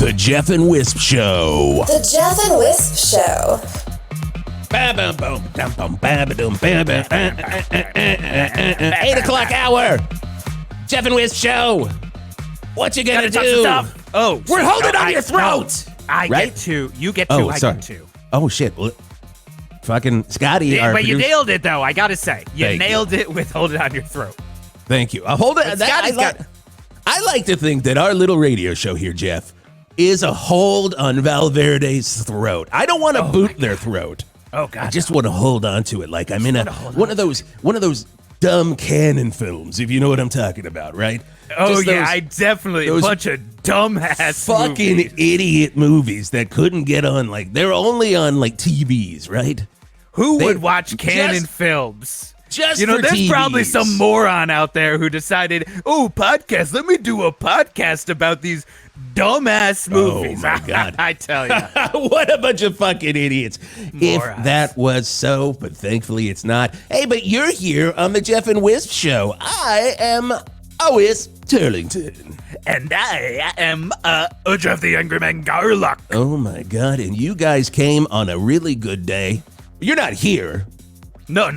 The Geoff and Whisp Show. The Geoff and Whisp Show. 8 o'clock hour. Geoff and Whisp Show. What you gonna do? Oh, we're holding on your throat. I right? Get to. You get to. Oh, I sorry. get to. Oh shit. Well, fucking Scotty. Yeah, but producer. you nailed it, though. I gotta say, you Thank nailed it with "Hold It on Your Throat." Thank you. I'll hold it. I like to think that our little radio show here, Geoff, is a hold on Val Verde's throat. I don't want to boot their throat. Oh God! I just want to hold on to it like I'm in one of those dumb canon films, if you know what I'm talking about, right? Oh just yeah, I definitely a bunch of dumbass fucking movies. idiot movies that couldn't get on, like they're only on like TVs, right? Who would watch canon films? Just there's TVs. probably some moron out there who decided, oh, podcast, let me do a podcast about these dumbass movies. Oh my God. I tell you. What a bunch of fucking idiots. Morons. If that was so, but thankfully it's not. Hey, but you're here on the Geoff and Whisp Show. I am Wisp Turlington. And I am Geoff the Angry Man Garlock. Oh my God, and you guys came on a really good day. You're not here. No.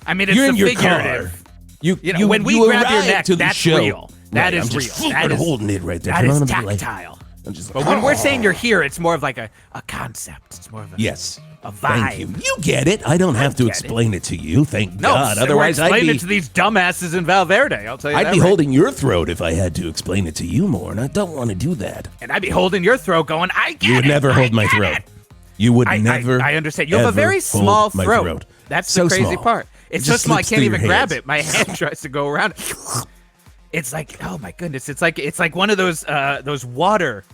I mean, it's You're in your figurative. car. You when we you grab your arrived neck, to the that's show. real. That is I'm just real. That is holding it right there. That Come is on, I'm like- tactile. I'm just But when we're saying you're here, it's more of like a concept. It's more of a yes, a vibe. thank you. You get it. I don't have to get explain it to you. Thank No, God. so Otherwise, we're I'd explaining be it to these dumbasses in Val Verde. I'll tell you that. I'd be right. holding your throat if I had to explain it to you more, and I don't want to do that. And I'd be holding your throat, going, "I get it." You would never hold my get throat. it." You would I never. I understand. You have a ever very small hold my throat. That's so the crazy small. part. It's It so just small I slips can't through even your grab hands. it. My hand tries to go around. It's like, oh my goodness! It's like one of those water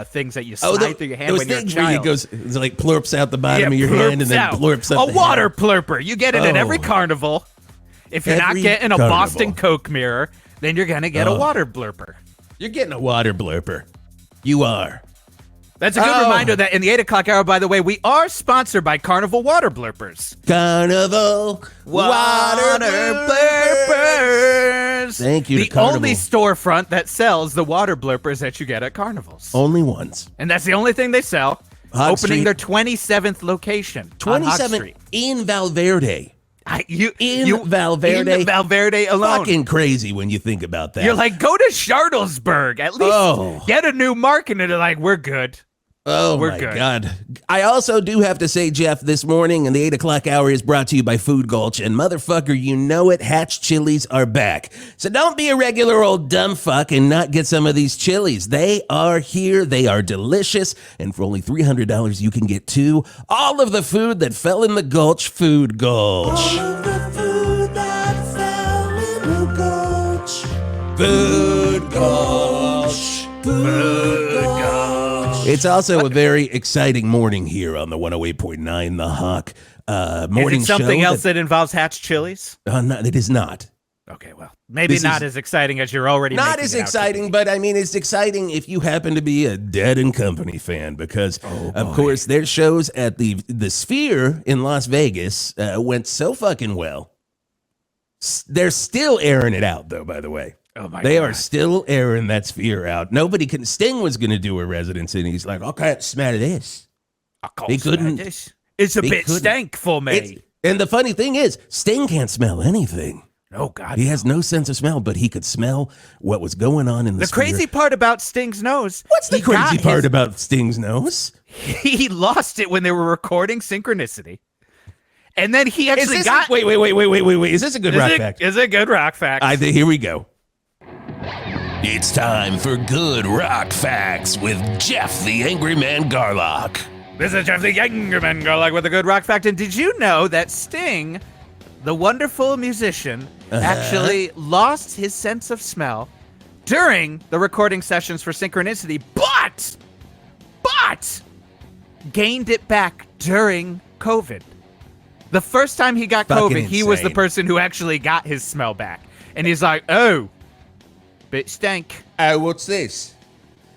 things that you slide through your hand those when you're a things where child. it's like plurps out the bottom of your hand and then plurps up a the water hand. plurper. You get it at every Oh. carnival. If you're not Every getting a carnival. Boston Coke mirror, then you're gonna get a water blurper. You're getting a water blurper. You are. That's a good reminder that in the 8 o'clock hour, by the way, we are sponsored by Carnival Water Blurpers. Carnival water Blurpers. Thank you to The Carnival. only storefront that sells the water blurpers that you get at carnivals. Only ones. And that's the only thing they sell. Hot Opening Street. their 27th location on Hot 27 Street. in Val Verde. Val Verde. In Val Verde alone. Fucking crazy when you think about that. You're like, go to Charlottesburg. At least get a new market. And they're like, we're good. Oh, We're my good. God. I also do have to say, Geoff, this morning and the 8 o'clock hour is brought to you by Food Gulch. And motherfucker, you know it, Hatch chilies are back. So don't be a regular old dumb fuck and not get some of these chilies. They are here. They are delicious. And for only $300, you can get all of the food that fell in the Gulch, Food Gulch. All of the food that fell in the Gulch. Food Gulch. Food Gulch. It's also a very exciting morning here on the 108.9 The Hawk morning Is it something show else that involves Hatch chilies? No, it is not. Okay, well, maybe This not is as exciting as you're already Not making as it out to exciting, be. but I mean, it's exciting if you happen to be a Dead and Company fan because, of course, their shows at the Sphere in Las Vegas went so fucking well. They're still airing it out, though, by the way. Oh my They God. are still airing that Sphere out. Nobody can. Sting was going to do a residency, and he's like, I can't smell this. He couldn't. It's a he bit couldn't. stank for me. And the funny thing is, Sting can't smell anything. Oh, God. He has no sense of smell, but he could smell what was going on in the The Sphere. crazy part about Sting's nose. What's the he got crazy part about Sting's nose? He lost it when they were recording Synchronicity. And then he actually got... Wait. Is this a good rock fact? Is it a good rock fact? Here we go. It's time for Good Rock Facts with Geoff the Angry Man Garlock. This is Geoff the Younger Man Garlock with a good rock fact. And did you know that Sting, the wonderful musician, actually lost his sense of smell during the recording sessions for Synchronicity, but gained it back during COVID. The first time he got Fucking COVID, he was the insane. person who actually got his smell back. And he's like, oh, bit stank. Oh, what's this?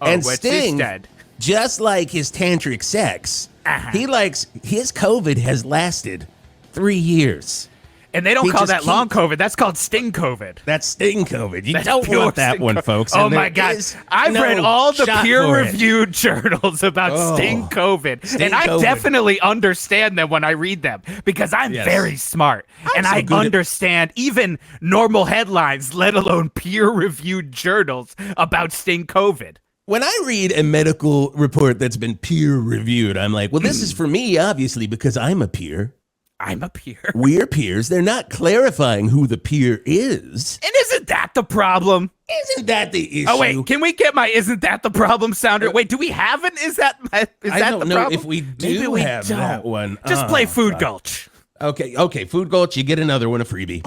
Oh, And what's Sting, this, Dad? just like his tantric sex, Uh-huh. he likes his COVID has lasted 3 years. And they don't He call just that long keeps- COVID. That's called sting COVID. That's sting COVID. You That's don't pure want that sting one, co- folks. Oh and my there God. is I've no read all the shot for it. peer-reviewed journals about sting COVID. Sting And I COVID. definitely understand them when I read them because I'm Yes. very smart. And so I good at- understand even normal headlines, let alone peer-reviewed journals about sting COVID. When I read a medical report that's been peer reviewed, I'm like, well, this is for me, obviously, because I'm a peer. I'm a peer. We're peers. They're not clarifying who the peer is. And isn't that the problem? Isn't that the issue? Oh, wait, can we get my "Isn't that the problem" sounder? Wait, do we have an "Is that I that don't the know problem? if we do Maybe we have don't. that one. Just Oh, play Food God. Gulch. Okay, Food Gulch, you get another one, a freebie.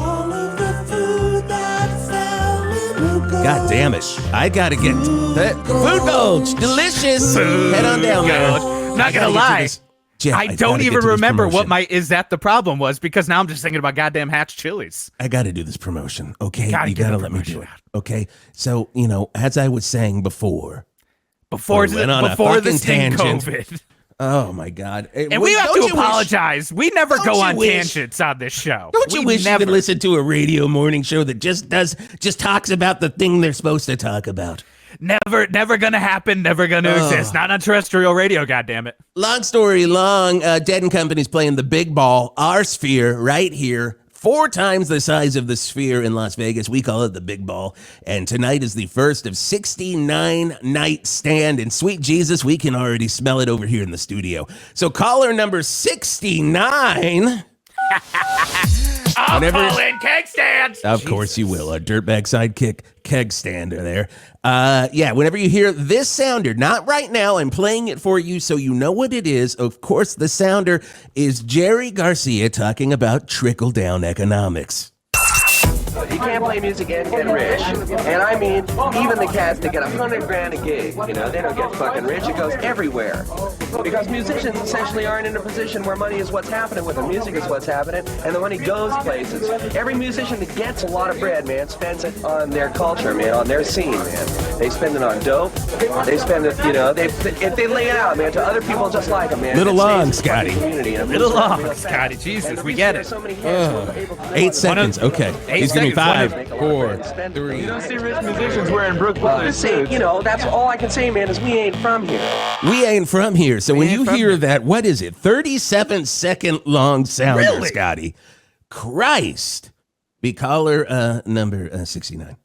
God damn it. I gotta get that. Food Gulch, delicious. Head on down there. Not I gotta gonna get to lie. this- Jeff, I gotta don't get even to this remember what promotion. my "Is that the problem" was because now I'm just thinking about goddamn Hatch chilies. I gotta do this promotion, okay? Gotta You get gotta the let me do promotion it, out. okay? So, as I was saying before, Before We went on a the fucking sting tangent. COVID. oh my God. And we have to apologize. We never Don't go you on wish- tangents on this show. Don't you We wish never. you could listen to a radio morning show that just talks about the thing they're supposed to talk about? Never gonna happen, never gonna exist. Not on terrestrial radio, goddammit. Long story long, Dead and Company's playing the big ball, our sphere, right here. 4 times the size of the sphere in Las Vegas. We call it the big ball. And tonight is the first of 69 night stand. And sweet Jesus, we can already smell it over here in the studio. So caller number 69. I'll Whenever- call in keg stands. Of course you will. A dirtbag sidekick keg stander there. Yeah, whenever you hear this sounder, not right now, I'm playing it for you so you know what it is. Of course, the sounder is Jerry Garcia talking about trickle-down economics. You can't play music and get rich. And I mean, even the cats that get $100,000 a gig, they don't get fucking rich. It goes everywhere. Because musicians essentially aren't in a position where money is what's happening with them. Music is what's happening, and the money goes places. Every musician that gets a lot of bread, man, spends it on their culture, man, on their scene, man. They spend it on dope. They spend it, if they lay it out, man, to other people just like them, man. Little It long, saves the fucking Scotty. community, and it Little moves long, real fast. Scotty. Jesus, And the we reason get there's it. so many hits, we're able to do 8 it. seconds. Okay. 8 He's giving me seconds. 5, 4, 3. You don't see rich musicians wearing Brook Brothers Say, suits. that's all I can say, man, is we ain't from here. We ain't from here. So when ain't you from hear here. that, what is it? 37-second long sounder, Really? Scotty. Christ. Be caller number 69.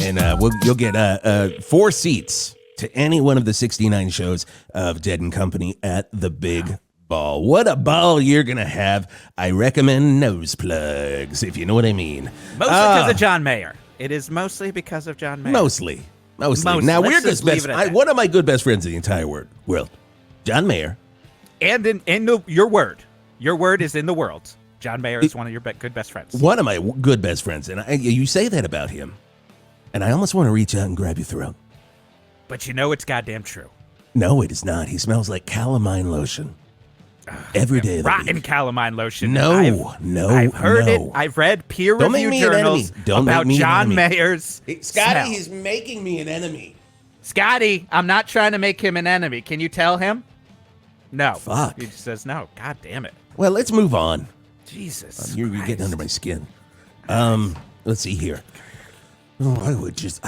And you'll get 4 seats to any one of the 69 shows of Dead and Company at the Big Ball. What a ball you're going to have. I recommend nose plugs, if you know what I mean. Mostly because of John Mayer. It is mostly because of John Mayer. Mostly. Mostly. Now, Let's we're just just leave best. it at that. One of my good best friends in the entire world, John Mayer. And your word. Your word is in the world. John Mayer is one of your good best friends. One of my good best friends. And you say that about him. And I almost want to reach out and grab your throat. But you know it's goddamn true. No, it is not. He smells like calamine lotion. Every day of the Rotten week. calamine lotion. No, I've heard it. no. I've read peer Don't make review me an journals enemy. Don't about make me an John enemy. Mayer's Scotty, smell. he's making me an enemy. Scotty, I'm not trying to make him an enemy. Can you tell him? No. Fuck. He just says no. God damn it. Well, let's move on. Jesus. You're Christ. getting under my skin. Let's see here. Oh, I would just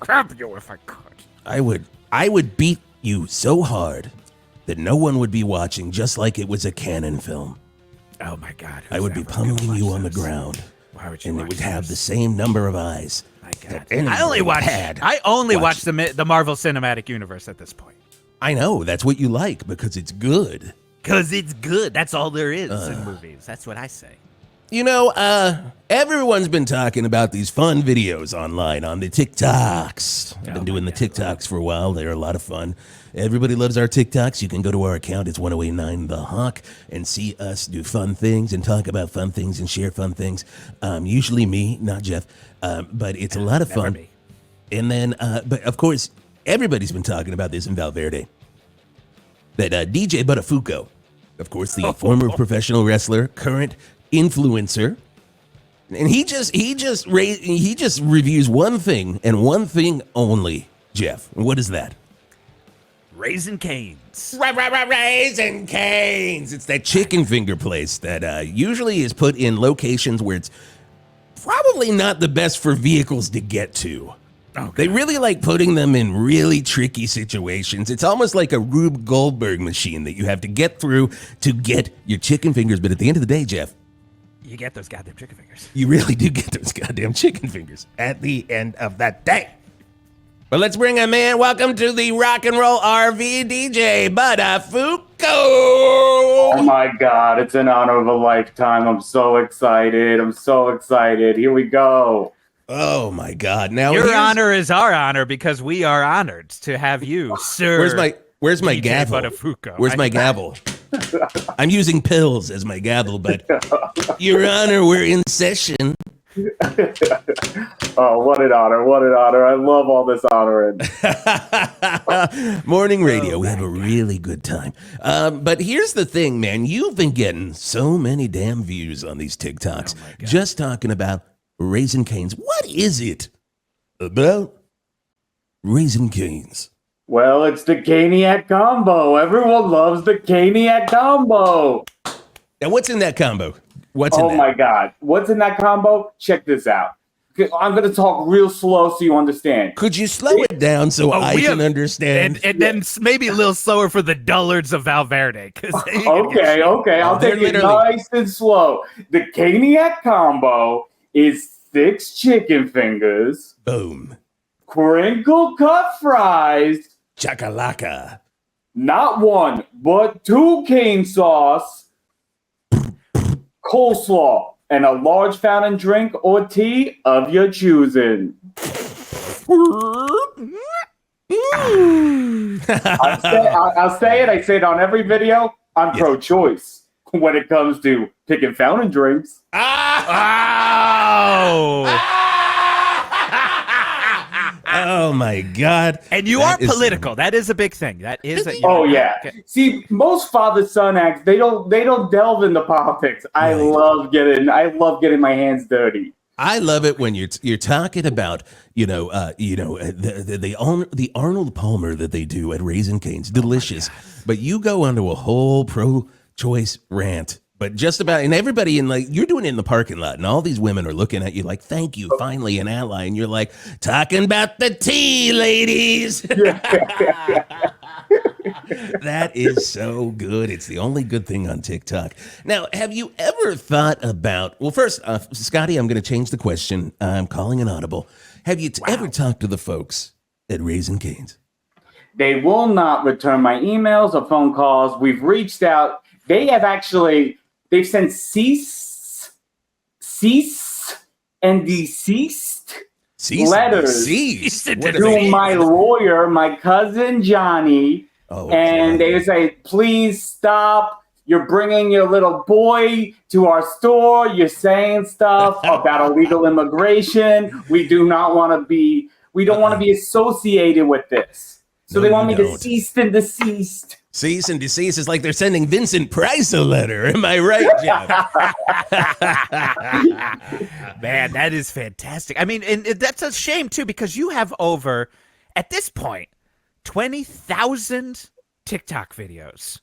grab you if I could. I would beat you so hard that no one would be watching, just like it was a Canon film. Oh my God. I would be who's ever gonna pummeling you watch on the this? ground, Why would you and it watch would have the this? same number of eyes. My God. that anyone I only watch. had. I only watch watched. the Marvel Cinematic Universe at this point. I know, that's what you like, because it's good. Cause it's good. That's all there is in movies. That's what I say. Everyone's been talking about these fun videos online on the TikToks. I've been doing the TikToks for a while. They're a lot of fun. Everybody loves our TikToks. You can go to our account. It's 1089 The Hawk and see us do fun things and talk about fun things and share fun things. Usually me, not Jeff. But it's a lot of Never fun. me. And then, but of course, everybody's been talking about this in Val Verde. That DJ Buttafuoco, of course, the former professional wrestler, current influencer, and he just reviews one thing and one thing only, Jeff. And what is that? Raising Cane's. Raising Cane's. It's that chicken finger place that usually is put in locations where it's probably not the best for vehicles to get to. Okay. They really like putting them in really tricky situations. It's almost like a Rube Goldberg machine that you have to get through to get your chicken fingers. But at the end of the day, Jeff, you get those goddamn chicken fingers. You really do get those goddamn chicken fingers at the end of that day. But let's bring him in. Welcome to the Rock and Roll RV, DJ Buttafuoco. Oh my God, it's an honor of a lifetime. I'm so excited. Here we go. Oh my God! Now your honor is our honor because we are honored to have you, sir. Where's my DJ gavel? Buttafuoco. Where's my gavel? I'm using pills as my gavel, but Your Honor, we're in session. Oh, what an honor! I love all this honoring. Morning radio, we have a really good time. But here's the thing, man. You've been getting so many damn views on these TikToks just talking about Raising Cane's. What is it about Raising Cane's? Well, it's the Caniac combo. Everyone loves the Caniac combo. Now, what's in that combo? What's in that? Oh my God. What's in that combo? Check this out. I'm going to talk real slow so you understand. Could you slow it down so I can understand? And then maybe a little slower for the dullards of Val Verde. Okay. I'll take it nice and slow. The Caniac combo is 6 chicken fingers. Boom. Crinkle cut fries. Chakalaka. Not 1, but 2 cane sauce. Coleslaw. And a large fountain drink or tea of your choosing. I'll say it. I say it on every video. I'm pro-choice when it comes to picking fountain drinks. Oh my God! And you are political. That is a big thing. That is. Yeah. Okay. See, most father-son acts they don't delve into politics. I love getting my hands dirty. I love it when you're talking about the Arnold Palmer that they do at Raising Cane's, delicious. But you go onto a whole pro-choice rant. But just about, and everybody you're doing it in the parking lot, and all these women are looking at you like, thank you, finally an ally. And you're like, talking about the tea, ladies. That is so good. It's the only good thing on TikTok. Now, have you ever thought about, well, first, Scotty, I'm going to change the question. I'm calling an audible. Have you ever talked to the folks at Raising Cane's? They will not return my emails or phone calls. We've reached out. They've sent cease and deceased letters to my lawyer, my cousin Johnny, and they say, please stop. You're bringing your little boy to our store. You're saying stuff about illegal immigration. We don't want to be associated with this. So they want me to cease and desist. Cease and desist is like they're sending Vincent Price a letter. Am I right, Jeff? Man, that is fantastic. I mean, and that's a shame, too, because you have over, at this point, 20,000 TikTok videos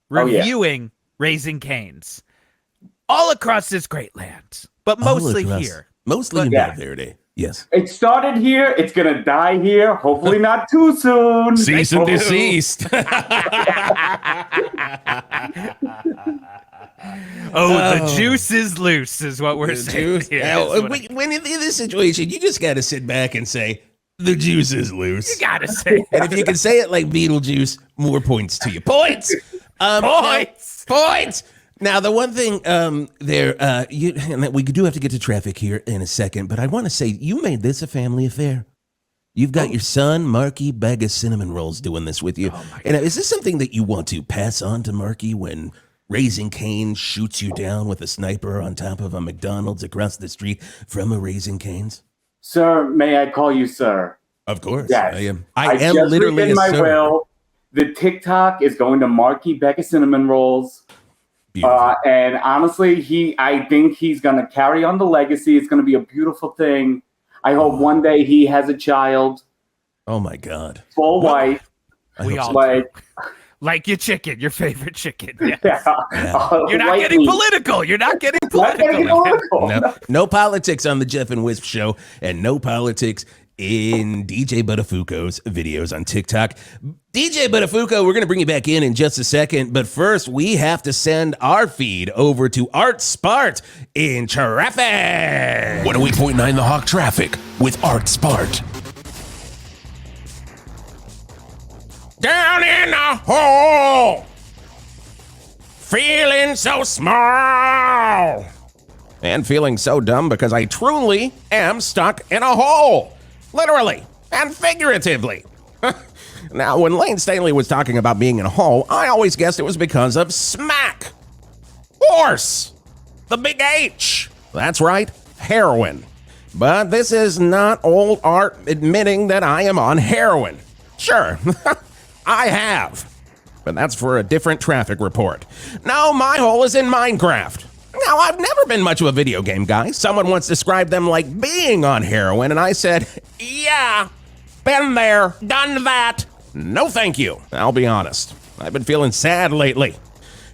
reviewing Raising Cane's all across this great land, but mostly here. Mostly in Val Verde. Yes. It started here. It's going to die here. Hopefully not too soon. Cease and desist. The juice is loose is what we're saying. When in this situation, you just got to sit back and say, the juice is loose. You got to say And if you can say it like Beetlejuice, more points to you. Points! Points! Now, the one thing and we do have to get to traffic here in a second, but I want to say you made this a family affair. You've got your son, Marky, bag of cinnamon rolls doing this with you. And is this something that you want to pass on to Marky when Raising Cane's shoots you down with a sniper on top of a McDonald's across the street from a Raising Cane's? Sir, may I call you sir? Of course. Yes. I am literally a my sir. will. The TikTok is going to Marky, bag of cinnamon rolls. And honestly, I think he's going to carry on the legacy. It's going to be a beautiful thing. I hope one day he has a child. Oh my God. Full wife. We all like your chicken, your favorite chicken. Yes. You're not getting political. You're not getting political. No politics on the Geoff and Whisp show, and no politics in DJ Buttafuoco's videos on TikTok. DJ Buttafuoco, we're going to bring you back in just a second, but first we have to send our feed over to Art Spart in traffic. 108.9 The Hawk Traffic with Art Spart. Down in a hole, feeling so small, and feeling so dumb because I truly am stuck in a hole, literally and figuratively. Now, when Lane Staley was talking about being in a hole, I always guessed it was because of smack, horse, the big H. That's right, heroin. But this is not old Art admitting that I am on heroin. Sure. I have, but that's for a different traffic report. No, my hole is in Minecraft. Now, I've never been much of a video game guy. Someone once described them like being on heroin, and I said, yeah, been there, done that. No, thank you. I'll be honest. I've been feeling sad lately.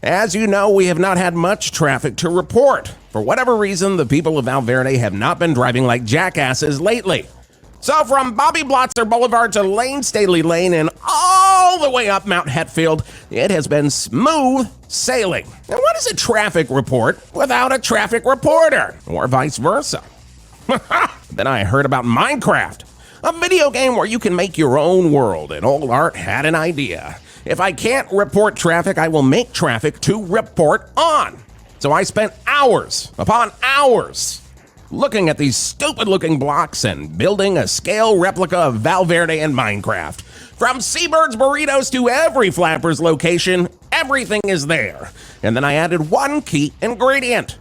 As you know, we have not had much traffic to report. For whatever reason, the people of Val Verde have not been driving like jackasses lately. So from Bobby Blotzer Boulevard to Lane Staley Lane and all the way up Mount Hetfield, it has been smooth sailing. And what is a traffic report without a traffic reporter? Or vice versa. Then I heard about Minecraft, a video game where you can make your own world, and old Art had an idea. If I can't report traffic, I will make traffic to report on. So I spent hours upon hours looking at these stupid-looking blocks and building a scale replica of Val Verde and Minecraft. From Seabird's Burritos to every Flapper's location, everything is there. And then I added one key ingredient: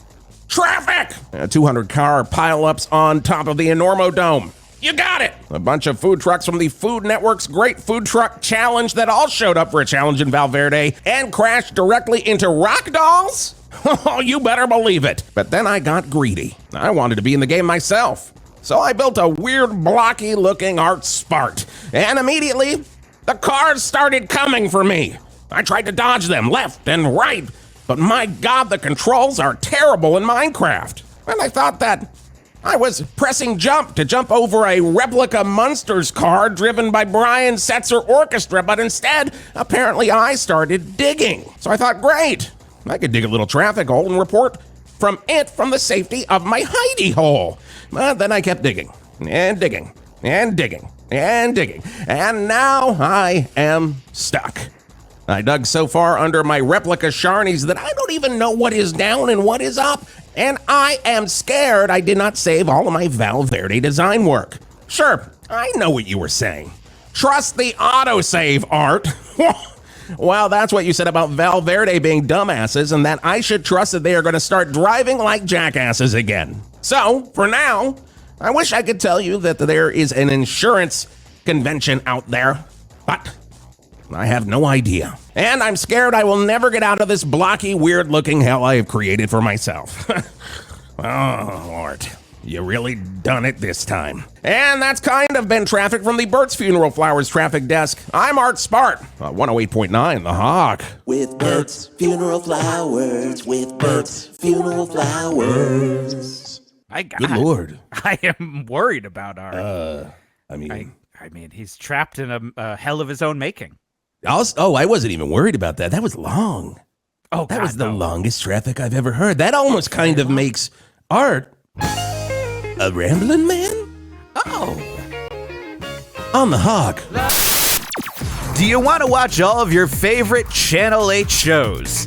traffic! 200 car pileups on top of the Enormo Dome. You got it! A bunch of food trucks from the Food Network's Great Food Truck Challenge that all showed up for a challenge in Val Verde and crashed directly into rock dolls? Oh, you better believe it. But then I got greedy. I wanted to be in the game myself. So I built a weird, blocky-looking Art Spart. And immediately, the cars started coming for me. I tried to dodge them left and right. But my God, the controls are terrible in Minecraft. And I thought that I was pressing jump to jump over a replica Munsters car driven by Brian Setzer Orchestra. But instead, apparently I started digging. So I thought, great. I could dig a little traffic hole and report from the safety of my hidey hole. But then I kept digging and digging and digging and digging. And now I am stuck. I dug so far under my replica Sharnies that I don't even know what is down and what is up. And I am scared I did not save all of my Val Verde design work. Sure, I know what you were saying. Trust the autosave, Art. Well, that's what you said about Val Verde being dumbasses and that I should trust that they are going to start driving like jackasses again. So, for now, I wish I could tell you that there is an insurance convention out there, but I have no idea. And I'm scared I will never get out of this blocky, weird-looking hell I have created for myself. Oh, Lord. You really done it this time. And that's kind of been traffic from the Bert's Funeral Flowers traffic desk. I'm Art Spart, 108.9 The Hawk. With Bert's Funeral Flowers, with Bert's Funeral Flowers. Good Lord. I am worried about Art. I mean, he's trapped in a hell of his own making. I wasn't even worried about that. That was long. Oh, that was the longest traffic I've ever heard. That almost kind of makes Art a rambling man? Oh. On The Hawk. Do you want to watch all of your favorite Channel 8 shows,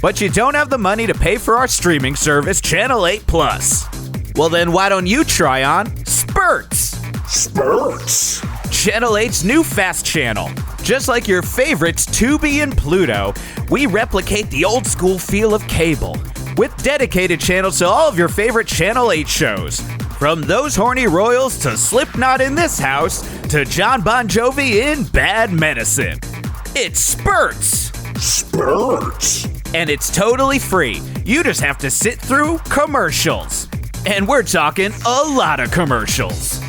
but you don't have the money to pay for our streaming service, Channel 8 Plus? Well, then why don't you try on Spurts? Spurts. Channel 8's new fast channel. Just like your favorites Tubi and Pluto, we replicate the old school feel of cable with dedicated channels to all of your favorite Channel 8 shows. From Those Horny Royals to Slipknot in This House to John Bon Jovi in Bad Medicine. It's Spurts. Spurts. And it's totally free. You just have to sit through commercials. And we're talking a lot of commercials.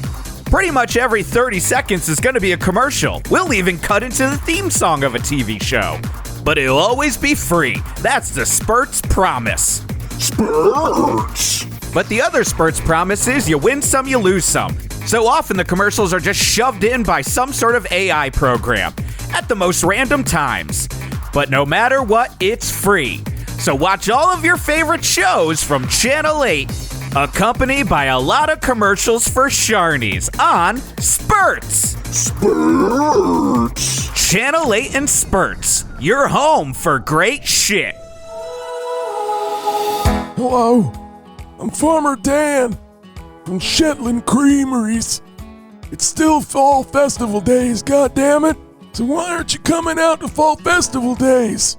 Pretty much every 30 seconds is going to be a commercial. We'll even cut into the theme song of a TV show. But it'll always be free. That's the Spurts promise. Spurts! But the other Spurts promise is you win some, you lose some. So often the commercials are just shoved in by some sort of AI program at the most random times. But no matter what, it's free. So watch all of your favorite shows from Channel 8, accompanied by a lot of commercials for Sharnies on Spurts. Spurts. Channel 8 and Spurts, your home for great shit. Hello, I'm Farmer Dan from Shetland Creameries. It's still Fall Festival Days, goddammit. So why aren't you coming out to Fall Festival Days?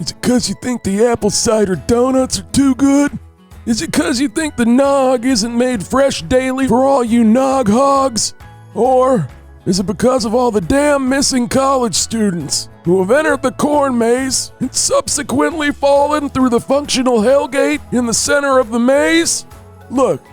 Is it because you think the apple cider donuts are too good? Is it because you think the nog isn't made fresh daily for all you nog hogs? Or is it because of all the damn missing college students who have entered the corn maze and subsequently fallen through the functional hellgate in the center of the maze? Look,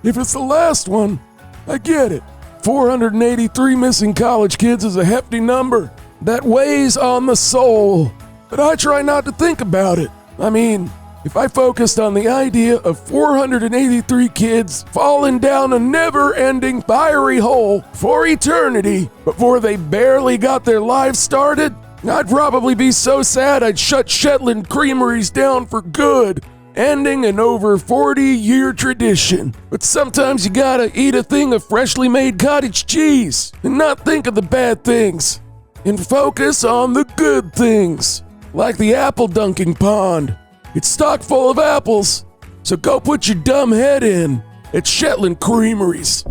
if it's the last one, I get it. 483 missing college kids is a hefty number that weighs on the soul. But I try not to think about it. I mean, if I focused on the idea of 483 kids falling down a never-ending fiery hole for eternity before they barely got their lives started, I'd probably be so sad I'd shut Shetland Creameries down for good, ending an over 40-year tradition. But sometimes you gotta eat a thing of freshly made cottage cheese and not think of the bad things and focus on the good things. Like the apple dunking pond. It's stocked full of apples, so go put your dumb head in at Shetland Creameries.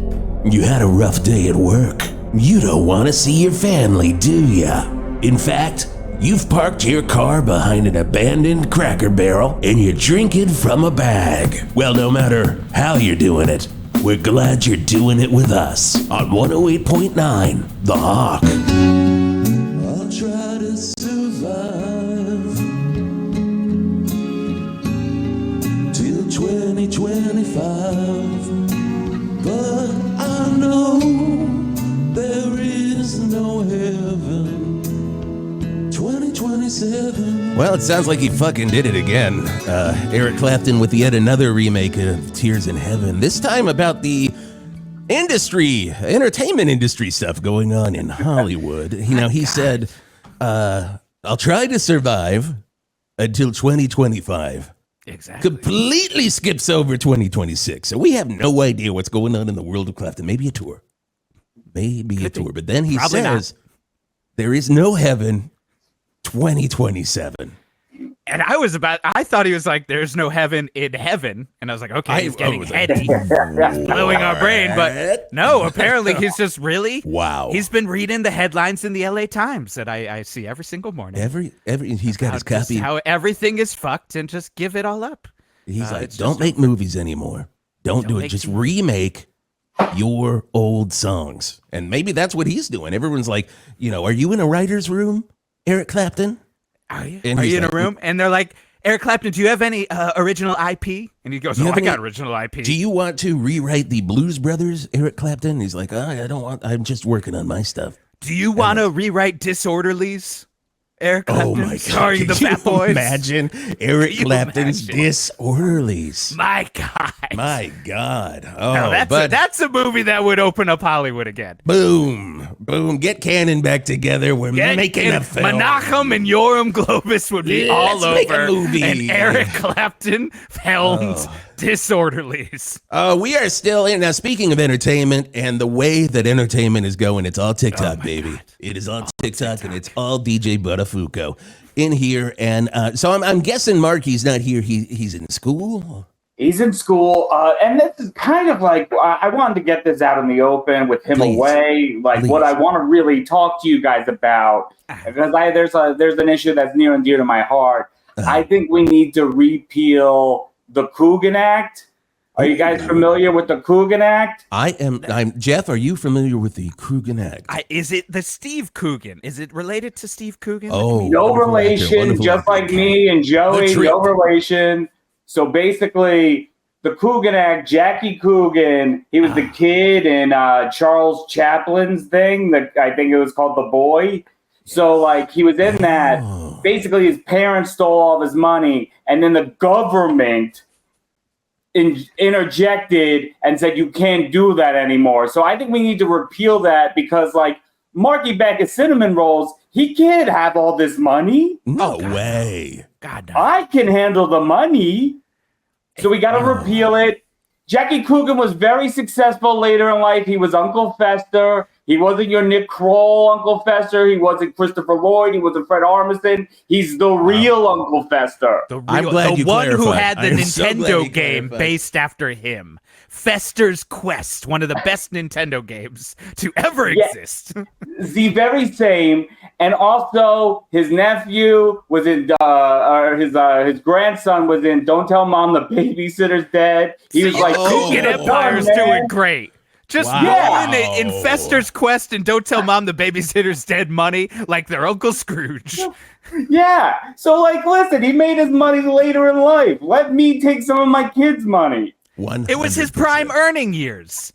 You had a rough day at work. You don't want to see your family, do ya? In fact, you've parked your car behind an abandoned Cracker Barrel and you're drinking from a bag. Well, no matter how you're doing it, we're glad you're doing it with us on 108.9 The Hawk. I'll try to survive till 2025, but I know there is no heaven. 2027. Well, it sounds like he fucking did it again. Eric Clapton with yet another remake of Tears in Heaven. This time about the entertainment industry stuff going on in Hollywood. You know, he said, I'll try to survive until 2025. Exactly. Completely skips over 2026. So we have no idea what's going on in the world of Clapton. Maybe a tour. But then he Probably says, there is no heaven 2027. And I thought he was like, there's no heaven in heaven. And I was like, okay, he's getting heady, blowing our brain. But no, apparently he's just really, wow. He's been reading the headlines in the LA Times that I see every single morning. Every he's got his copy. How everything is fucked and just give it all up. He's like, don't make movies anymore. Don't do it. Just remake your old songs. And maybe that's what he's doing. Everyone's like, you know, are you in a writer's room, Eric Clapton? Are you in a room? And they're like, Eric Clapton, do you have any original IP? And he goes, I got original IP. Do you want to rewrite the Blues Brothers, Eric Clapton? And he's like, I don't want, I'm just working on my stuff. Do you want to rewrite Disorderlies, Eric Clapton? Oh my God. Starring the Fat Boys? Imagine Eric Clapton's Disorderlies. My God. My God. Oh, now that's a movie that would open up Hollywood again. Boom. Get Cannon back together. We're making a film. Menachem and Yoram Globus would be all over. Make a movie. And Eric Clapton filmed Disorderlies. We are still in. Now, speaking of entertainment and the way that entertainment is going, it's all TikTok, baby. God. It is all TikTok, and it's all DJ Buttafuoco in here. And so I'm guessing Mark, he's not here. He's in school. He's in school, and this is kind of like, I wanted to get this out in the open with him away, like what I want to really talk to you guys about, because there's an issue that's near and dear to my heart. I think we need to repeal the Coogan Act. Are you guys familiar with the Coogan Act? I'm Jeff, are you familiar with the Coogan Act? Is it the Steve Coogan? Is it related to Steve Coogan? Oh, no relation, just like me and Joey, no relation. So basically, the Coogan act, Jackie Coogan. He was the kid in Charles Chaplin's thing. I think it was called The Boy. So, like, he was in that. Basically, his parents stole all of his money, and then the government interjected and said, you can't do that anymore. So I think we need to repeal that because, like, Marky back at Cinnamon Rolls, he can't have all this money. No way. God, no. I can handle the money. So we got to repeal it. Jackie Coogan was very successful later in life. He was Uncle Fester. He wasn't your Nick Kroll Uncle Fester. He wasn't Christopher Lloyd. He wasn't Fred Armisen. He's the real Uncle Fester. I'm glad you one clarified. who had the I am so glad Nintendo you game clarified. based after him. Fester's Quest, one of the best Nintendo games to ever exist. The very same. And also, his nephew was in, or his grandson was in Don't Tell Mom the Babysitter's Dead. He was like, Coogan Empire's doing great. Just in Fester's Quest and Don't Tell Mom the Babysitter's Dead money like they're Uncle Scrooge. Yeah. So, like, listen, he made his money later in life. Let me take some of my kids' money. 100%. It was his prime earning years.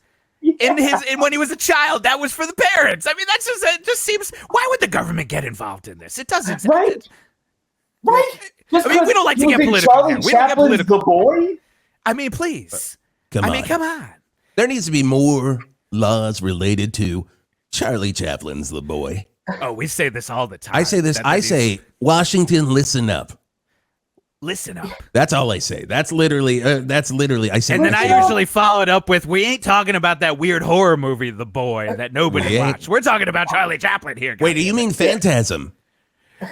And when he was a child, that was for the parents. I mean, it just seems. Why would the government get involved in this? It doesn't. Right. I mean, we don't like to get political here. We don't get political. The boy. I mean, please. Come on. There needs to be more laws related to Charlie Chaplin's The Boy. Oh, we say this all the time. I say this. I say, Washington, listen up. Listen up. That's all I say. That's literally. I say. And then I usually follow it up with, "We ain't talking about that weird horror movie, The Boy, that nobody watched. We're talking about Charlie Chaplin here." Wait, do you mean Phantasm?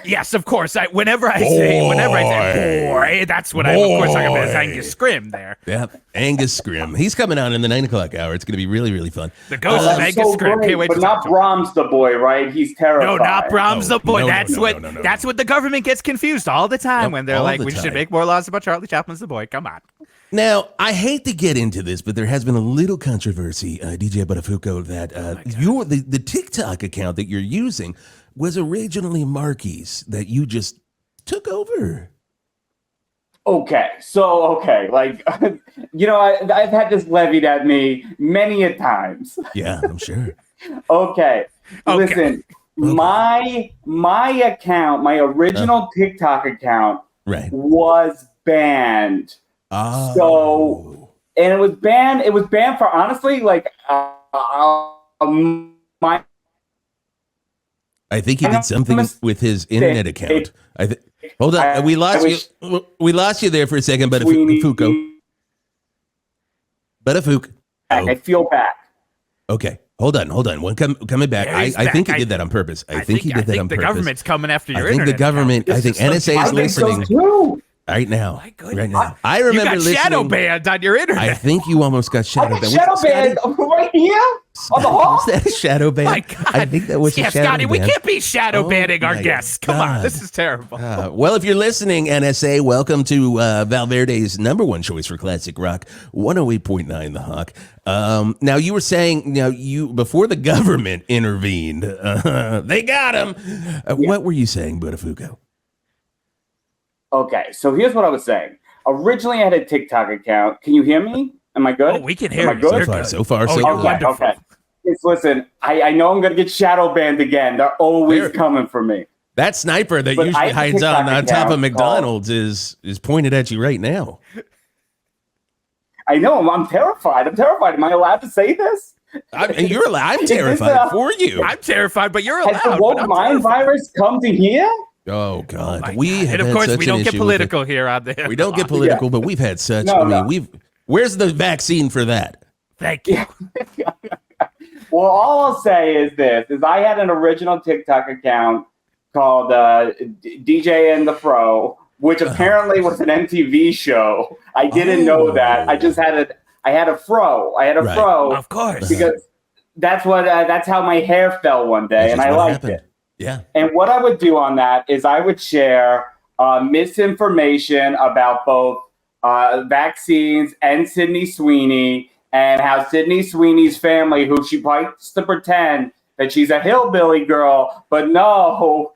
Yes, of course. Whenever I say boy, that's what I'm of course talking about. Is Angus Scrim there? Yep, Angus Scrim. He's coming out in the 9 o'clock hour. It's going to be really, really fun. The ghost of Angus Scrim. Great, Can't wait but to not Brahms the boy, right? He's terrified. No, not Brahms the boy. No, That's no, what no. That's what the government gets confused all the time when they're all like, the we should time. make more laws about Charlie Chaplin's The Boy. Come on. Now, I hate to get into this, but there has been a little controversy, DJ Buttafuoco, that the TikTok account that you're using was originally Marky's that you just took over. Okay, like, I've had this levied at me many a times. Yeah, I'm sure. Okay, listen, my account, my original TikTok account, was banned. Oh. So, and it was banned for honestly, like, my. I think he did something with his internet account. Hold on, we lost you. We lost you there for a second, Buttafuoco. Buttafuoco. I feel back. Okay, hold on. One coming back. I think he did that on purpose. I think he did that on purpose. The government's coming after your internet. I think the government. I think NSA is listening. So too. Right now. I remember you got shadow banned on your internet. I think you almost got shadow banned. Shadow banned right here on the hall. Was that a shadow ban? My God. I think that was a shadow Scotty, ban. we can't be shadow banning our my guests. Come on, God. this is terrible. Well, if you're listening, NSA, welcome to Val Verde's number one choice for classic rock, 108.9 The Hawk. Now, you were saying, before the government intervened, they got him. What were you saying, Buttafuoco? Okay, so here's what I was saying. Originally, I had a TikTok account. Can you hear me? Am I good? Oh, we can hear you. So far, so good. Okay. Listen, I know I'm going to get shadow banned again. They're always coming for me. That sniper that usually hides on top of McDonald's is pointed at you right now. I know. I'm terrified. Am I allowed to say this? I'm terrified for you. I'm terrified, but you're allowed. Has the woke mind virus come to here? Oh God, and of course we don't get political here on this. We don't get political, but we've had such. Where's the vaccine for that? Thank you. Well, all I'll say is this: I had an original TikTok account called DJ and the Fro, which apparently was an MTV show. I didn't know that. I just had I had a fro. Fro, of course, because that's how my hair fell one day, and I liked it. Yeah. And what I would do on that is I would share misinformation about both vaccines and Sydney Sweeney, and how Sydney Sweeney's family, who she likes to pretend that she's a hillbilly girl, but no,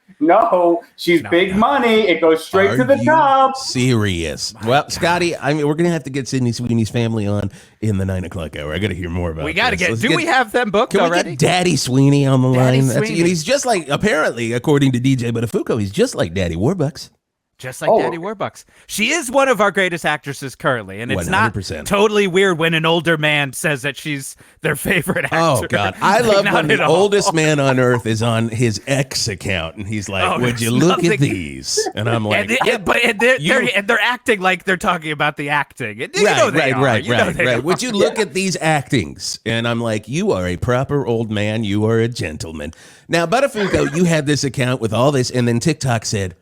she's big money. It goes straight to the top. Serious? Well, Scotty, I mean, we're gonna have to get Sydney Sweeney's family on in the 9 o'clock hour. I got to hear more about. We got to this. we have them booked Can already? we get Daddy Sweeney on the Daddy line? Sweeney. He's just like, apparently, according to DJ Buttafuoco, he's just like Daddy Warbucks. Just like Daddy Warbucks. She is one of our greatest actresses currently, and it's 100%. not totally weird when an older man says that she's their favorite actor. Oh, God. I love when the oldest man on earth is on his X account, and he's like, would you look at these? And I'm like... they're acting like they're talking about the acting. Right. Would you look at these actings? And I'm like, you are a proper old man. You are a gentleman. Now, Buttafuoco, you had this account with all this, and then TikTok said...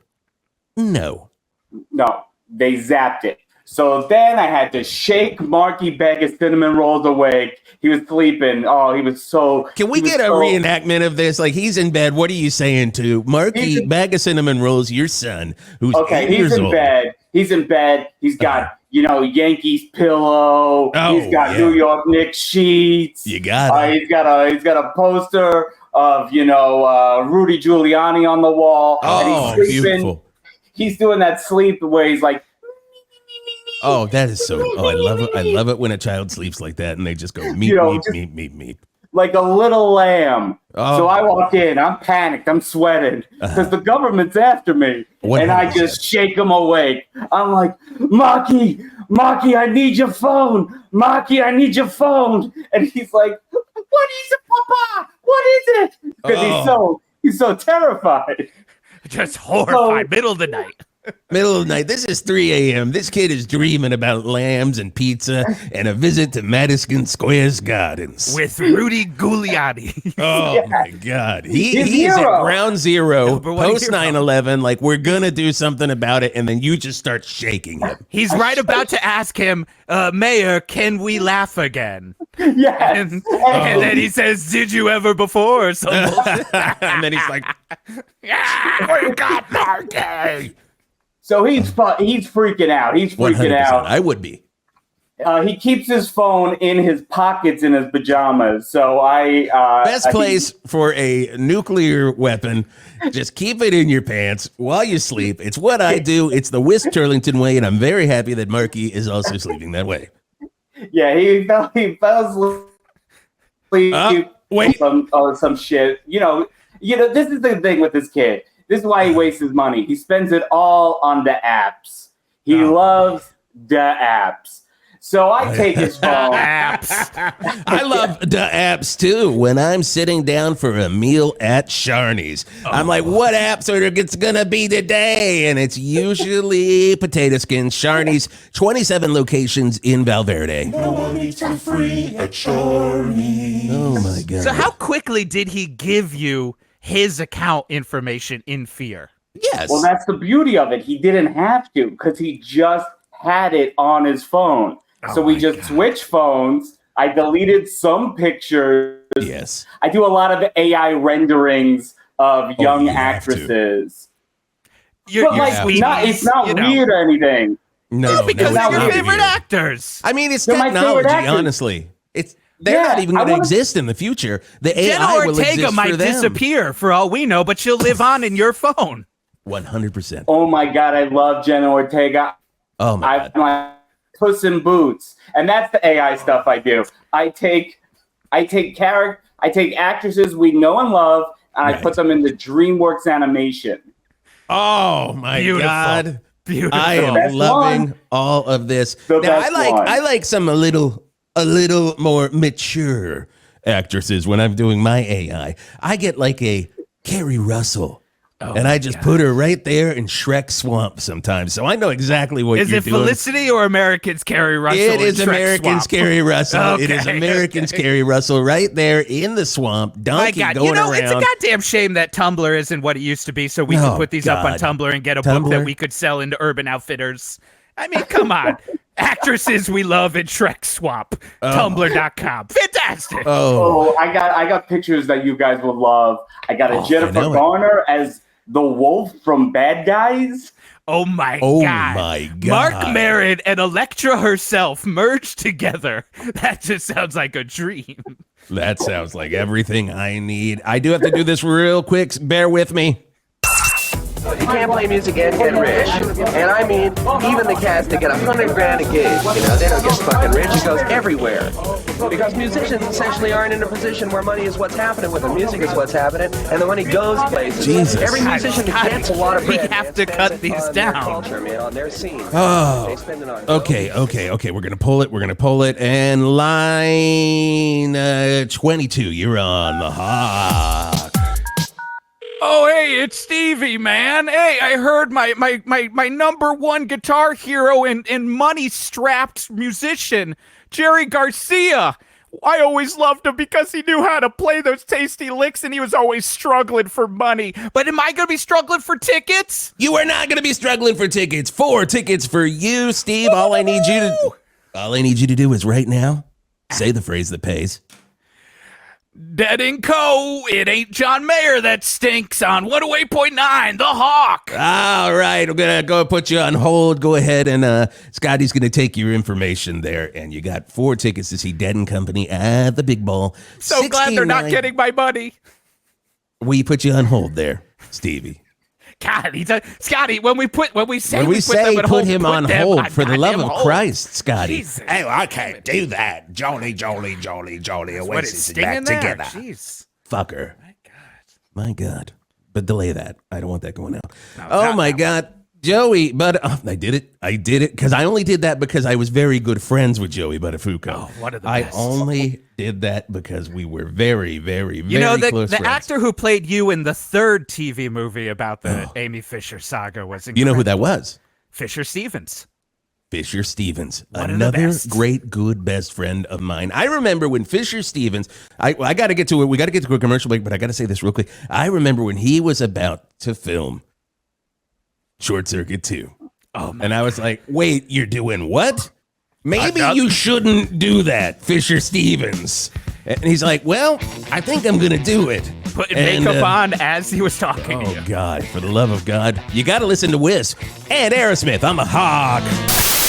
No, they zapped it. So then I had to shake Marky Bag of Cinnamon Rolls awake. He was sleeping. Oh, he was so... Can we get a reenactment of this? Like, he's in bed. What are you saying to Marky Bag of Cinnamon Rolls, your son, who's 8 years old? He's in bed. He's got, Yankees pillow. He's got New York Knicks sheets. You got it. He's got a poster of, Rudy Giuliani on the wall. Oh, and he's sleeping. beautiful. He's doing that sleep where he's like, oh, that is so. Oh, I love it. I love it when a child sleeps like that and they just go meep. Like a little lamb. Oh. So I walk in, I'm panicked, I'm sweating because the government's after me. 100%. And I just shake him awake. I'm like, Maki, I need your phone. Maki, I need your phone. And he's like, what is it, Papa? What is it? Because he's so terrified. Just horrified. Middle of the night. This is 3 a.m. This kid is dreaming about lambs and pizza and a visit to Madison Square Gardens. With Rudy Giuliani. Oh, my God. He is at ground zero, post 9/11. Like, we're going to do something about it, and then you just start shaking him. He's right about to ask him, Mayor, can we laugh again? Yes. And then he says, did you ever before? Or something. And then he's like, we got Marky. So he's freaking out. He's freaking 100%. out. I would be. He keeps his phone in his pockets in his pajamas. So best place for a nuclear weapon. Just keep it in your pants while you sleep. It's what I do. It's the Wisp Turlington way, and I'm very happy that Marky is also sleeping that way. Yeah, he fell asleep. Wait. Some shit. This is the thing with this kid. This is why he wastes his money. He spends it all on the apps. He loves the apps. So I take his phone. Apps. I love the apps too. When I'm sitting down for a meal at Sharnie's, I'm like, what apps are it's gonna be today? And it's usually potato skins. Sharnie's, 27 locations in Val Verde. No one eats for free at Sharnie's. Oh my God. So how quickly did he give you his account information in fear? Yes. Well, that's the beauty of it. He didn't have to because he just had it on his phone. So we just switched phones. I deleted some pictures. Yes. I do a lot of AI renderings of young actresses. It's not weird or anything. No, because they're your favorite actors. I mean, it's They're my favorite technology, actors. honestly. They're not even going to exist in the future. The AI will Ortega exist might for them. disappear for all we know, but she'll live on in your phone. 100%. Oh my God, I love Jenna Ortega. Oh my God. I'm like Puss in Boots, and that's the AI stuff I do. I take actresses we know and love, and I put them into DreamWorks animation. Oh my God. Beautiful. I am loving all of this. Now, I like some a little more mature actresses when I'm doing my AI. I get like a Carrie Russell. And I just put her right there in Shrek Swamp sometimes. So I know exactly what you're doing. Is it Felicity or Americans Carrie Russell? It is Americans Carrie Russell. It is Americans Carrie Russell right there in the swamp. Donkey going around. It's a goddamn shame that Tumblr isn't what it used to be so we could put these up on Tumblr and get a book that we could sell into Urban Outfitters. I mean, come on. Actresses we love in Shrek Swamp. Tumblr.com. Fantastic. Oh, I got pictures that you guys will love. I got a Jennifer Garner as the wolf from Bad Guys. Oh my God. Mark Maron and Elektra herself merged together. That just sounds like a dream. That sounds like everything I need. I do have to do this real quick. Bear with me. You can't play music and get rich. And I mean, even the cats that get $100 grand a gig, they don't get fucking rich. It goes everywhere. Because musicians essentially aren't in a position where money is what's happening with them. Music is what's happening, and the money goes places. Jesus. Every musician that gets a lot of bread. We have to cut these down. Culture, man, on their scene. Oh, They spend it on okay. We're going to pull it. And line 22, you're on the Hawk. Oh, hey, it's Stevie, man. Hey, I heard my number one guitar hero and money-strapped musician, Jerry Garcia. I always loved him because he knew how to play those tasty licks and he was always struggling for money. But am I going to be struggling for tickets? You are not going to be struggling for tickets. 4 tickets for you, Steve. All I need you to do is right now say the phrase that pays. Dead and Co. It ain't John Mayer that stinks on 108.9, The Hawk. All right, I'm going to go put you on hold. Go ahead, and Scotty's going to take your information there. And you got 4 tickets to see Dead and Company at the Big Ball. So glad they're not getting my money. We put you on hold there, Stevie. God, Scotty, when we say put him on hold, for the love of Christ, Scotty. Jesus. Hey, I can't do that. Jolly, Oasis is back together. Jeez. Fucker. My God. But delay that. I don't want that going out. My God. Joey, but I did it because I only did that because I was very good friends with Joey Buttafuoco. Oh, one of the best. I only did that because we were very, very, very close the friends. actor who played you in the 3rd TV movie about the Amy Fisher saga was incredible. You know who that was? Fisher Stevens. Fisher Stevens, One of the another best. great, good, best friend of mine. I remember when Fisher Stevens, I got to get to it. We got to get to a commercial break, but I got to say this real quick. I remember when he was about to film Short Circuit 2. And I was like, wait, you're doing what? Maybe you shouldn't do that, Fisher Stevens. And he's like, well, I think I'm going to do it. Putting makeup on as he was talking to you. Oh, God, for the love of God. You got to listen to Whisp and Aerosmith. I'm a hog.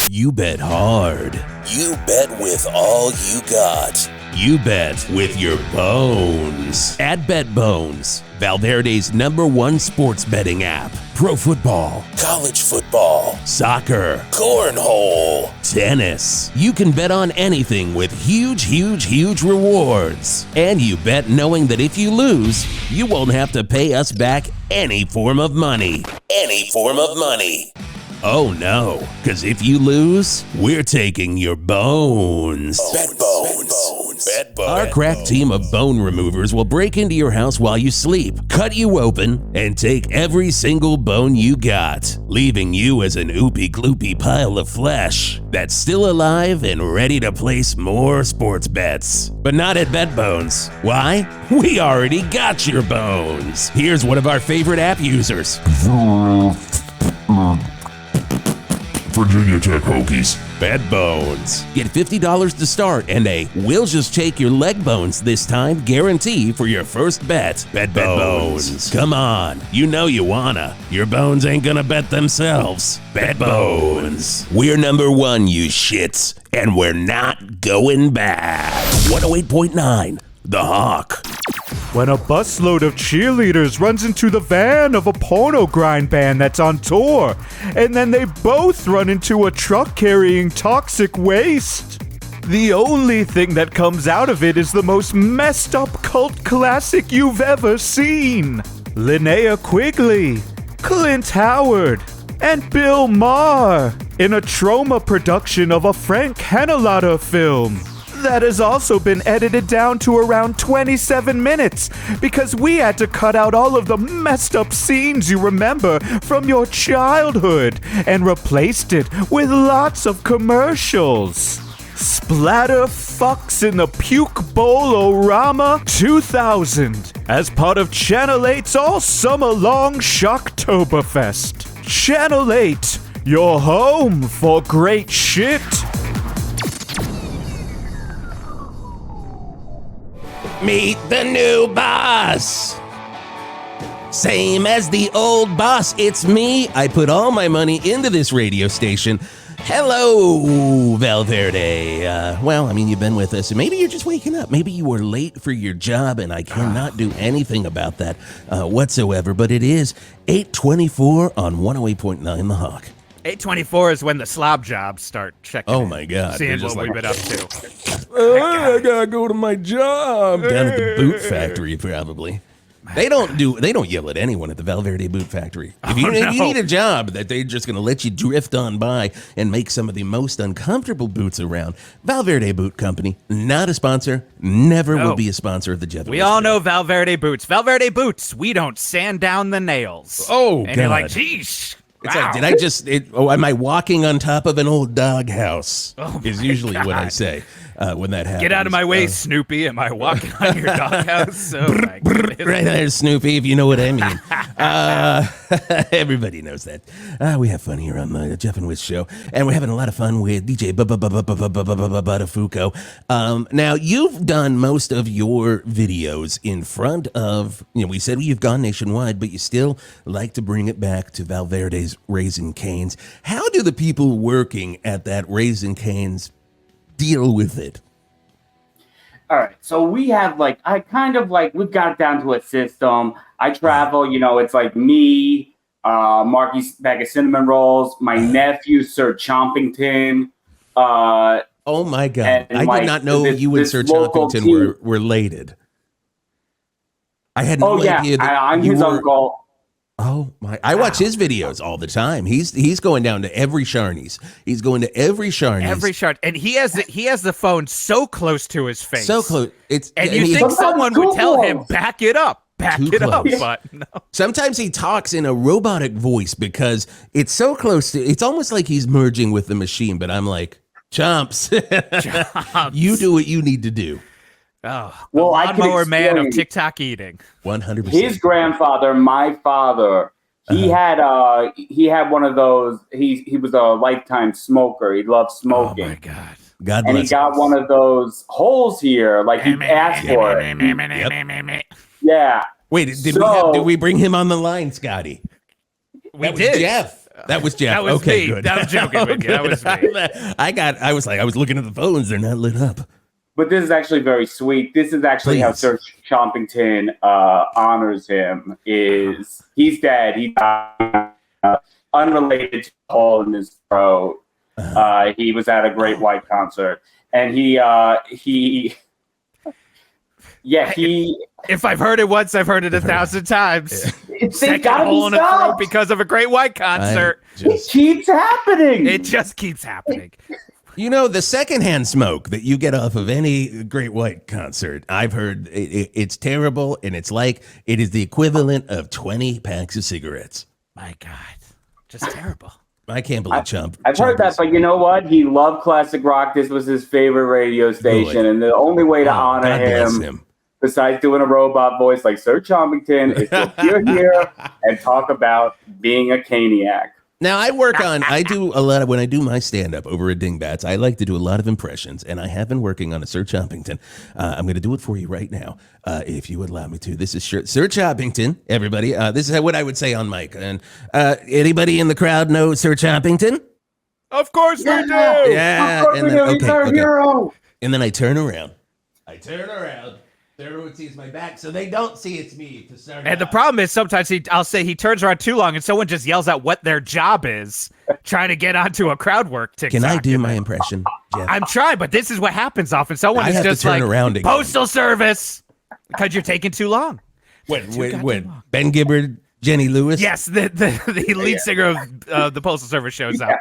You bet hard. You bet with all you got. You bet with your bones. At Bet Bones, Val Verde's #1 sports betting app. Pro football, College football, soccer, cornhole, tennis. You can bet on anything with huge rewards. And you bet knowing that if you lose, you won't have to pay us back any form of money. any form of money. Oh no, because if you lose, we're taking your bones. Bet bones. Bet bones. Our crack team of bone removers will break into your house while you sleep, cut you open, and take every single bone you got, leaving you as an oopy-gloopy pile of flesh that's still alive and ready to place more sports bets. But not at Bet Bones. Why? We already got your bones. Here's one of our favorite app users. Virginia Tech Hokies. Bet Bones. Get $50 to start and a "we'll just take your leg bones this time" guarantee for your first bet. Bet Bones. Come on, you know you wanna. Your bones ain't gonna bet themselves. Bet Bones. We're #1, you shits, and we're not going back. 108.9, The Hawk. When a busload of cheerleaders runs into the van of a porno grind band that's on tour, and then they both run into a truck carrying toxic waste. The only thing that comes out of it is the most messed up cult classic you've ever seen. Linnea Quigley, Clint Howard, and Bill Maher in a trauma production of a Frank Henenlotter film that has also been edited down to around 27 minutes because we had to cut out all of the messed up scenes you remember from your childhood and replaced it with lots of commercials. Splatter fucks in the Puke Bowl-O-Rama 2000 as part of Channel 8's all summer long Shocktoberfest. Channel 8, your home for great shit. Meet the new boss. Same as the old boss, it's me. I put all my money into this radio station, Hello, Val Verde. Well, I mean, you've been with us, and maybe you're just waking up. Maybe you were late for your job, and I cannot do anything about that whatsoever. But it is 8:24 on 108.9 The Hawk. 8:24 is when the slob jobs start checking. Oh my God! Seeing what we've been up to. I gotta go to my job. Down at the boot factory, probably. They don't yell at anyone at the Val Verde boot factory. If you need a job that they're just going to let you drift on by and make some of the most uncomfortable boots around, Val Verde Boot Company, not a sponsor, never will be a sponsor of the Geoff and We Whisp all show. know Val Verde Boots. Val Verde Boots, we don't sand down the nails. Oh, and God. you're like, geesh. It's wow. like, did I just, am I walking on top of an old doghouse? Is usually what I say when that happens. Get out of my way, Snoopy. Am I walking on your doghouse? Oh, my goodness. Right there, Snoopy, if you know what I mean. Everybody knows that. We have fun here on the Geoff and Whisp show, and we're having a lot of fun with DJ Buttafuoco. Now, you've done most of your videos in front of, we said you've gone nationwide, but you still like to bring it back to Val Verde's Raising Cane's. How do the people working at that Raising Cane's deal with it? All right, so we have we've got it down to a system. I travel, it's like me, Marky's bag of cinnamon rolls, my nephew, Sir Chompington. Oh my God! I did not know you and Sir Chompington were related. I had no idea that I'm his uncle. Oh my! I watch his videos all the time. He's going down to every Sharnies. He's going to every Sharnies. Every Sharn, and he has the phone so close to his face, so close. And you think someone would tell him, "Back it up, back it up," but no. Sometimes he talks in a robotic voice because it's so close to. It's almost like he's merging with the machine. But I'm like, Chomps, you do what you need to do. Oh, well, lawnmower man of TikTok eating. 100%. His grandfather, my father, he had one of those. He was a lifetime smoker. He loved smoking. Oh my God! And he got one of those holes here, like he asked for it. Yeah. Wait, did we bring him on the line, Scotty? We did. Jeff. That was Jeff. That was okay, me. good. That was joking with you. That was me. I was looking at the phones. They're not lit up. But this is actually very sweet. This is actually how Sir Chompington honors him. Is he's dead. He died unrelated to the hole in his throat. He was at a Great White concert, and he. If I've heard it once, I've heard it 1,000 times. Second hole in the throat because of a Great White concert. It keeps happening. It just keeps happening. The secondhand smoke that you get off of any Great White concert, I've heard it's terrible, and it's like it is the equivalent of 20 packs of cigarettes. My God, just terrible. I can't believe Chomp. I've heard that, but you know what? He loved classic rock. This was his favorite radio station, and the only way to honor him, besides doing a robot voice like Sir Chompington, is to appear here and talk about being a caniac. Now, I do a lot of, when I do my stand-up over at Dingbats, I like to do a lot of impressions, and I have been working on a Sir Chompington. I'm going to do it for you right now, if you would allow me to. This is Sir Chompington, everybody. This is what I would say on mic. And anybody in the crowd know Sir Chompington? Of course we do! Yeah. Of course we do. He's our hero. And then I turn around. Everyone sees my back, so they don't see it's me. And the problem is sometimes I'll say he turns around too long, and someone just yells out what their job is, trying to get onto a crowd work TikTok. Can I do my impression, Jeff? I'm trying, but this is what happens often. Someone is just like, postal service, because you're taking too long. When Ben Gibbard, Jenny Lewis? Yes, the lead singer of the Postal Service shows up.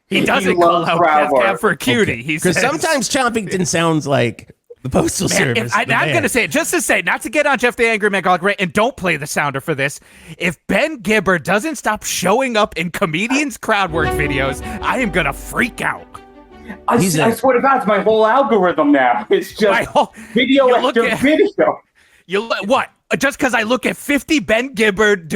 He doesn't call out cab for a cutie. Because sometimes Chompington sounds like the Postal Service. I'm going to say it just to say, not to get on Jeff the Angry Man, and don't play the sounder for this. If Ben Gibbard doesn't stop showing up in comedians' crowd work videos, I am going to freak out. I swear to God, it's my whole algorithm now. It's just video after video. What? Just because I look at 50 Ben Gibbard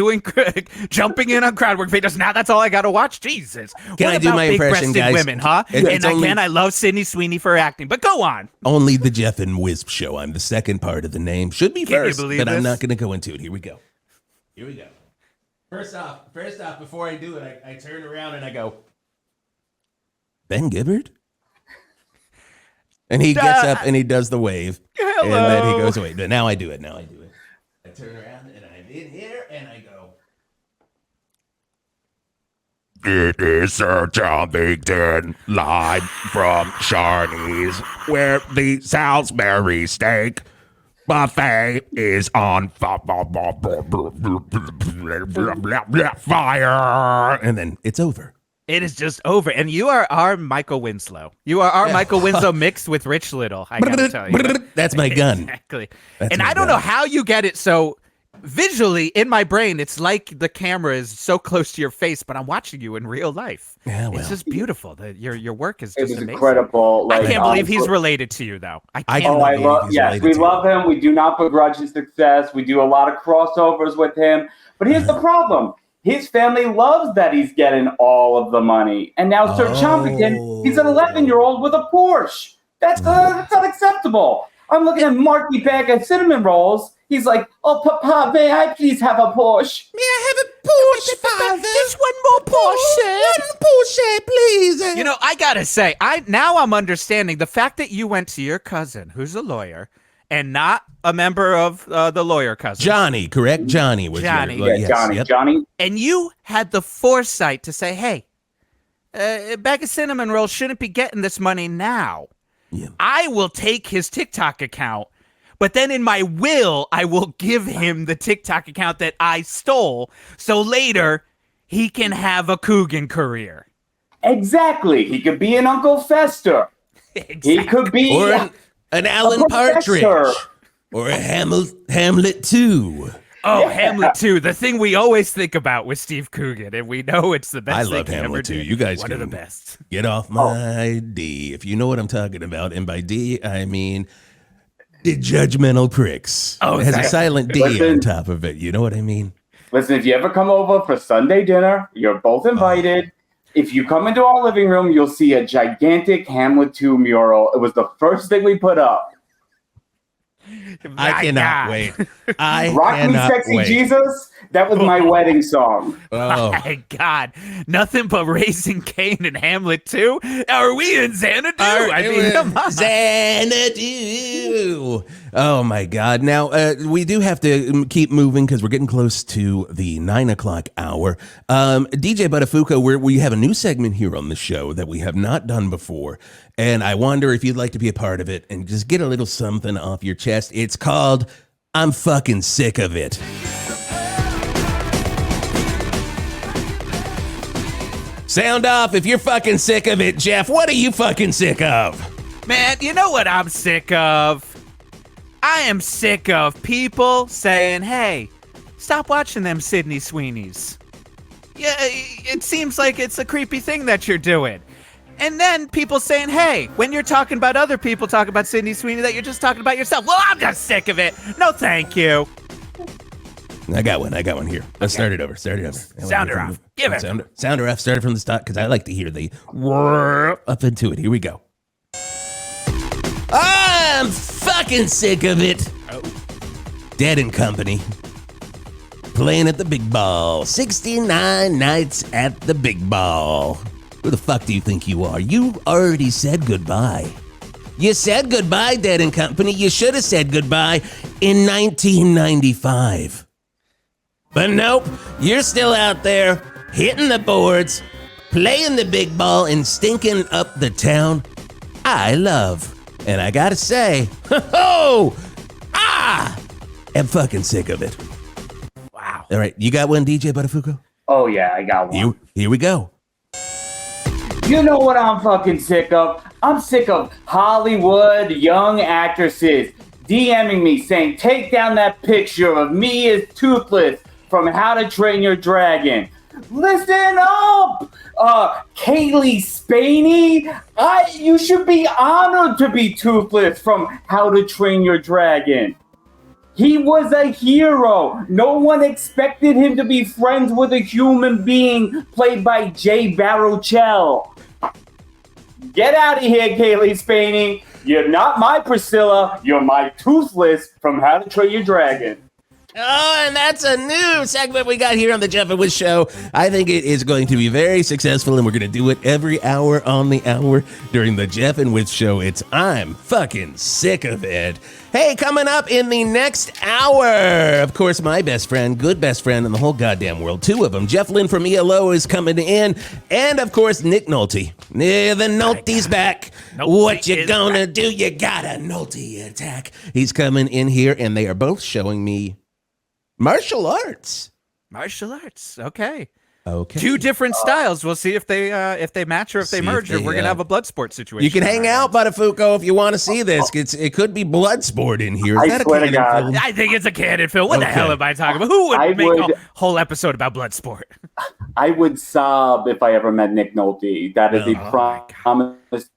jumping in on crowd work videos, now that's all I got to watch? Jesus. Can I do my impression, guys? Women, huh? I love Sydney Sweeney for acting, but go on. Only the Geoff and Whisp show. I'm the second part of the name. Should be first, but I'm not going to go into it. Here we go. First off, before I do it, I turn around and I go. Ben Gibbard? And he gets up and he does the wave. Hello. And then he goes away. But now I do it. I turn around and I'm in here and I go. It is Sir John Bigton, live from Sharnies, where the Salisbury steak buffet is on fire. And then it's over. It is just over. And you are our Michael Winslow. You are our Michael Winslow mixed with Rich Little, I gotta tell you. That's my gun. Exactly. And I don't know how you get it so visually in my brain. It's like the camera is so close to your face, but I'm watching you in real life. Yeah, well. It's just beautiful. Your work is just amazing. Incredible. I can't believe he's related to you, though. We love him. We do not begrudge his success. We do a lot of crossovers with him. But here's the problem. His family loves that he's getting all of the money. And now Sir Chompington, he's an 11-year-old with a Porsche. That's unacceptable. I'm looking at Marky bag of cinnamon rolls. He's like, oh, Papa, may I please have a Porsche? May I have a Porsche, Father? Just one more Porsche. One Porsche, please. You know, I gotta say, I'm understanding the fact that you went to your cousin, who's a lawyer, and not a member of the lawyer cousin. Johnny, correct? Johnny was Johnny. Johnny. And you had the foresight to say, hey, a bag of cinnamon rolls shouldn't be getting this money now. Yeah. I will take his TikTok account, but then in my will, I will give him the TikTok account that I stole, so later he can have a Coogan career. Exactly. He could be an Uncle Fester. Exactly. He could be Or an Alan Partridge. Or a Hamlet 2. Oh, yeah. Hamlet 2, the thing we always think about with Steve Coogan, and we know it's the best I thing love he ever Hamlet 2. did. You guys One can of the best. Get off my D, if you know what I'm talking about. And by D, I mean the judgmental pricks. Oh, it has a silent D Listen. on top of it. You know what I mean? Listen, if you ever come over for Sunday dinner, you're both invited. If you come into our living room, you'll see a gigantic Hamlet 2 mural. It was the first thing we put up. I cannot wait. I Rock Me cannot Sexy wait. Jesus, that was my wedding song. Oh. My God, nothing but Raising Cain and Hamlet 2? Are we in Xanadu? Come on. Xanadu. Oh my God. Now, we do have to keep moving because we're getting close to the 9 o'clock hour. DJ Buttafuoco, we have a new segment here on the show that we have not done before. And I wonder if you'd like to be a part of it and just get a little something off your chest. It's called I'm Fucking Sick of It. Sound off if you're fucking sick of it, Jeff. What are you fucking sick of? Man, you know what I'm sick of? I am sick of people saying, hey, stop watching them Sydney Sweeneys. Yeah, it seems like it's a creepy thing that you're doing. And then people saying, hey, when you're talking about other people talking about Sydney Sweeney, that you're just talking about yourself. Well, I'm just sick of it. No, thank you. I got one here. Let's start it over. Sound her off. Give it. Sound her off. Start it from the start because I like to hear the up into it. Here we go. I'm fucking sick of it. Dead and Company. Playing at the Big Ball. 69 nights at the Big Ball. Who the fuck do you think you are? You already said goodbye. You said goodbye, Dead and Company. You should have said goodbye in 1995. But nope, you're still out there hitting the boards, playing the big ball, and stinking up the town I love. And I gotta say, I'm fucking sick of it. Wow. All right, you got one, DJ Buttafuoco? Oh, yeah, I got one. Here we go. You know what I'm fucking sick of? I'm sick of Hollywood young actresses DMing me saying, take down that picture of me as Toothless from How to Train Your Dragon. Listen up! Kaylee Spaney, you should be honored to be Toothless from How to Train Your Dragon. He was a hero. No one expected him to be friends with a human being played by Jay Baruchel. Get out of here, Kaylee Spaney. You're not my Priscilla. You're my Toothless from How to Train Your Dragon. Oh, and that's a new segment we got here on the Geoff and Whisp Show. I think it is going to be very successful, and we're going to do it every hour on the hour during the Geoff and Whisp Show. I'm fucking sick of it. Hey, coming up in the next hour, of course, my best friend, good best friend in the whole goddamn world, two of them. Jeff Lynne from ELO is coming in, and of course, Nick Nolte. Yeah, the Nolte's back. What you gonna do? You got a Nolte attack. He's coming in here, and they are both showing me martial arts. Martial arts. Okay. Okay. Two different styles. We'll see if they match or if they merge, or we're gonna have a blood sport situation. You can hang out, Buttafuoco, if you want to see this. It could be blood sport in here. I swear to God. I think it's a canon film. What the hell am I talking about? Who would make a whole episode about blood sport? I would sob if I ever met Nick Nolte. That is a promise.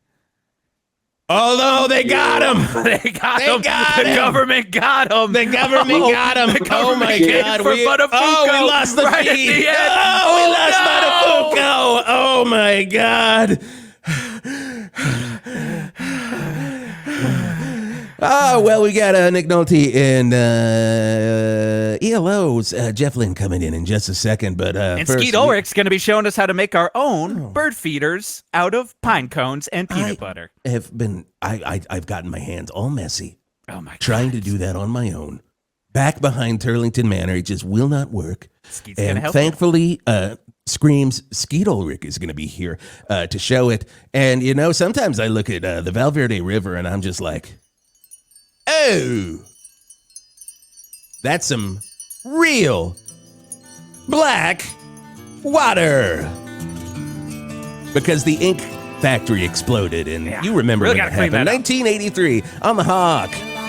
Oh no, they got him! They got him! The government got him! The government got him! Oh my God! We lost the right feed! We lost Buttafuoco! Oh my God! Oh, well, we got Nick Nolte and ELO's Jeff Lynne coming in just a second, but and first, Skeet Ulrich's going to be showing us how to make our own bird feeders out of pine cones and peanut butter. I've gotten my hands all messy. Oh my God. Trying to do that on my own. Back behind Turlington Manor, it just will not work. Skeet's going to help. Thankfully, Scream's Skeet Ulrich is going to be here to show it. And, you know, sometimes I look at the Val Verde River and I'm just like, oh, that's some real black water. Because the ink factory exploded, and you remember when it happened. 1983 on the Hawk.